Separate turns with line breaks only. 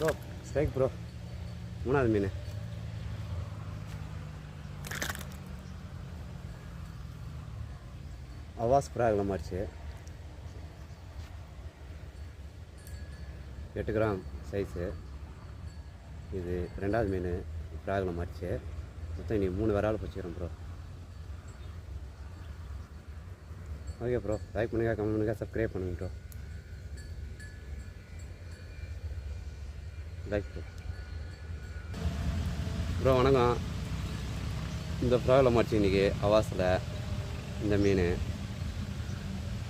Bro strike bro. மூணாவது மீன். அவாஸ் பிராகில் மாறிச்சு. 8 gram size. இது 2வது மீன் பிராகில் மாறிச்சு. மொத்தம் இன்றைக்கி 3 விரால் பிடிச்சிக்கிறோம் ப்ரோ. ஓகே ப்ரோ, லைக் பண்ணுங்கள், கமெண்ட் பண்ணுங்கள், சப்ஸ்கிரைப் பண்ணுங்கள் ப்ரோ. லைக் ப்ரோ வணக்கம். இந்த ப்ராகில் மாறிச்சு இன்றைக்கி அவாஸில் இந்த மீன்.